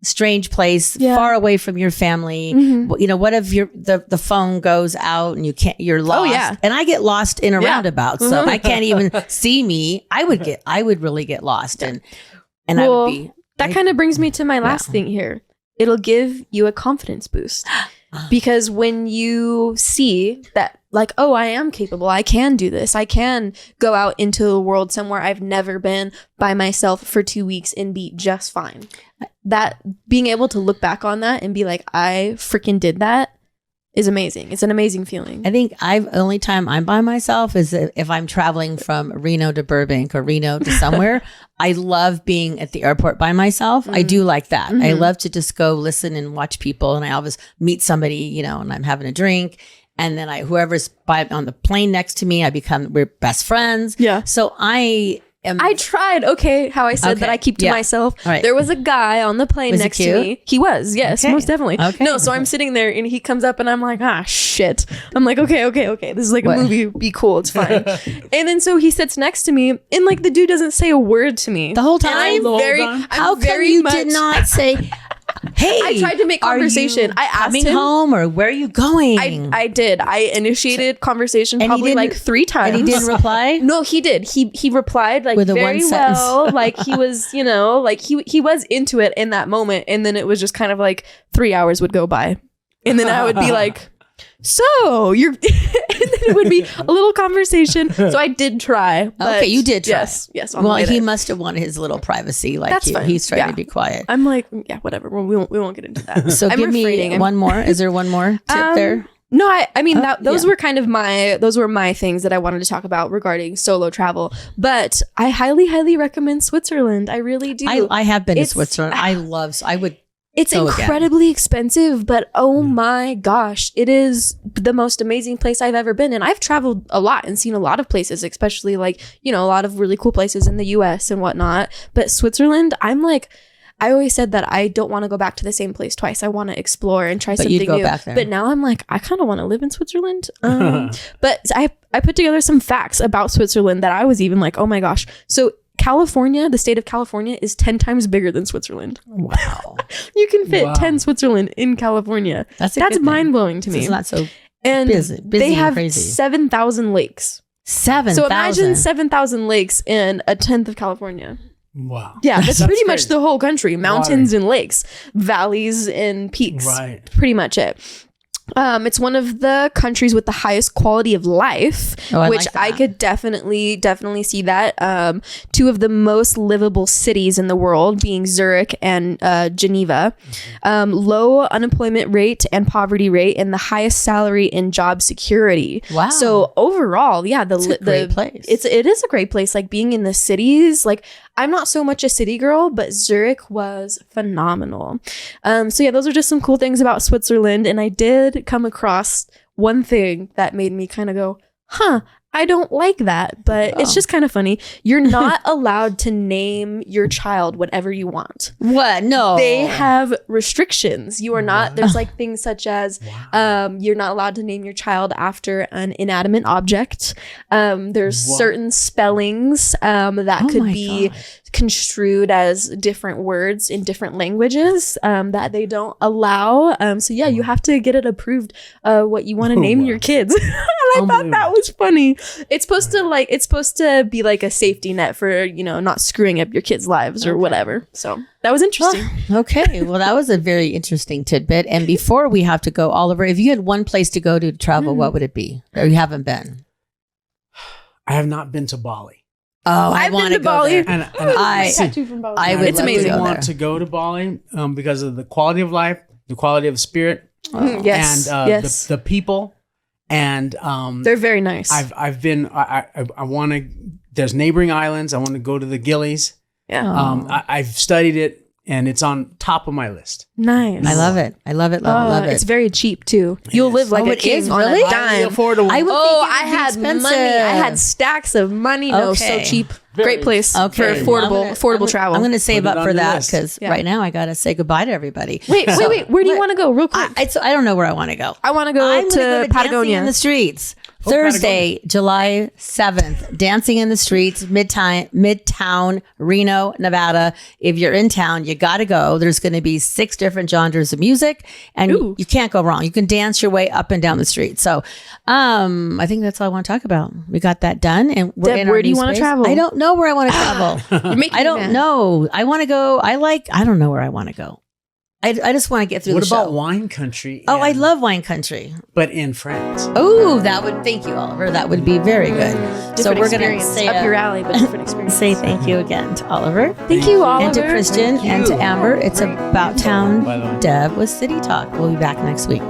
strange place, far away from your family. Mm-hmm. You know, what if the phone goes out and you're lost? Oh, yeah. And I get lost in a roundabout, so I can't even see me. I would really get lost, and I would be. That kind of brings me to my last thing here. It'll give you a confidence boost. Because when you see that, like, oh, I am capable, I can do this, I can go out into the world somewhere I've never been by myself for 2 weeks and be just fine. That being able to look back on that and be like, I freaking did that is amazing. It's an amazing feeling. I think only time I'm by myself is if I'm traveling from Reno to Burbank or Reno to somewhere. I love being at the airport by myself. Mm-hmm. I do like that. Mm-hmm. I love to just go listen and watch people. And I always meet somebody, you know, and I'm having a drink. And then whoever's on the plane next to me, we're best friends. Yeah. So I tried. Okay. How I said that I keep to myself. Right. There was a guy on the plane next to me. He was. Yes, most definitely. Okay. No. So I'm sitting there and he comes up and I'm like, shit. I'm like, okay. This is like a movie. Be cool. It's fine. And then so he sits next to me and like the dude doesn't say a word to me the whole time. How come you did not say, hey, I tried to make conversation. I asked coming him home or where are you going? I did. I initiated conversation probably like 3 times. And he didn't reply? No, he did. He replied like with very well. Like he was, you know, like he was into it in that moment. And then it was just kind of like 3 hours would go by. And then I would be like, so you're and then it would be a little conversation. So I did try. Okay, you did try. Yes. Well, he must have wanted his little privacy. Like that's fine. He's trying to be quiet. I'm like, yeah, whatever. We won't get into that. So give me one more. Is there one more tip there? No, I mean those were kind of my things that I wanted to talk about regarding solo travel. But I highly recommend Switzerland. I really do. I have been to Switzerland. It's incredibly expensive, but oh my gosh, it is the most amazing place I've ever been. And I've traveled a lot and seen a lot of places, especially like, you know, a lot of really cool places in the US and whatnot. But Switzerland, I'm like, I always said that I don't want to go back to the same place twice. I want to explore and try something new. Back there. But now I'm like, I kind of want to live in Switzerland. But I put together some facts about Switzerland that I was even like, oh my gosh. So California, the state of California, is 10 times bigger than Switzerland. Wow. You can fit 10 Switzerland in California. That's mind blowing to me. It's not so and busy they have crazy. 7,000 lakes. 7,000. So imagine 7,000 lakes in a tenth of California. Wow. Yeah, that's pretty much crazy. the whole country. Mountains and lakes, valleys and peaks. Right. Pretty much it. It's one of the countries with the highest quality of life, which like I could definitely see that. Two of the most livable cities in the world being Zurich and Geneva. Low unemployment rate and poverty rate, and the highest salary and job security. Wow. So overall, yeah, It's a great place. It is a great place. Like being in the cities, like I'm not so much a city girl, but Zurich was phenomenal. So yeah, those are just some cool things about Switzerland. And I did come across one thing that made me kind of go, huh, I don't like that, but it's just kind of funny. You're not allowed to name your child whatever you want. What? No. They have restrictions. You are not, there's like things such as you're not allowed to name your child after an inanimate object. There's certain spellings that could be construed as different words in different languages that they don't allow. So yeah, you have to get it approved what you want to name your kids. And I thought that was funny. It's supposed to be like a safety net for, you know, not screwing up your kids' lives or whatever. So that was interesting. Okay. Well, that was a very interesting tidbit. And before we have to go, Oliver, if you had one place to go to travel, what would it be? Or you haven't been? I have not been to Bali. Oh, I want to go Bali. there. And I would It's amazing. I want to go to Bali because of the quality of life, the quality of spirit, and the people. And they're very nice. I've been. I want to. There's neighboring islands. I want to go to the Gillies. Yeah. I've studied it, and it's on top of my list. Nice. I love it. I love it. Love it. It's very cheap too. You'll live like a king on a dime. Affordable. I had money. I had stacks of money. No, so cheap. Great place for affordable travel. I'm going to save Put it up for on the that list. because right now I got to say goodbye to everybody. Wait. Where do you want to go? Real quick. I don't know where I want to go. I want to go I'm gonna to dancing Patagonia in the streets. Thursday, July 7th, Dancing in the Streets, Midtown, Reno, Nevada. If you're in town, you got to go. There's going to be 6 different genres of music, and you can't go wrong. You can dance your way up and down the street. So I think that's all I want to talk about. We got that done. And we're Deb, in our where do you new want to space. travel? I don't know where I want to travel. I don't know. I want to go. I don't know where I want to go. I just want to get through What the show. about wine country? Oh, I love wine country. But in France. Oh, thank you, Oliver. That would be very good. So we're going to say up your alley, but different experience. say thank you again to Oliver. Thank you, Oliver. And to Christian and to Amber. It's About Town Deb with City Talk. We'll be back next week.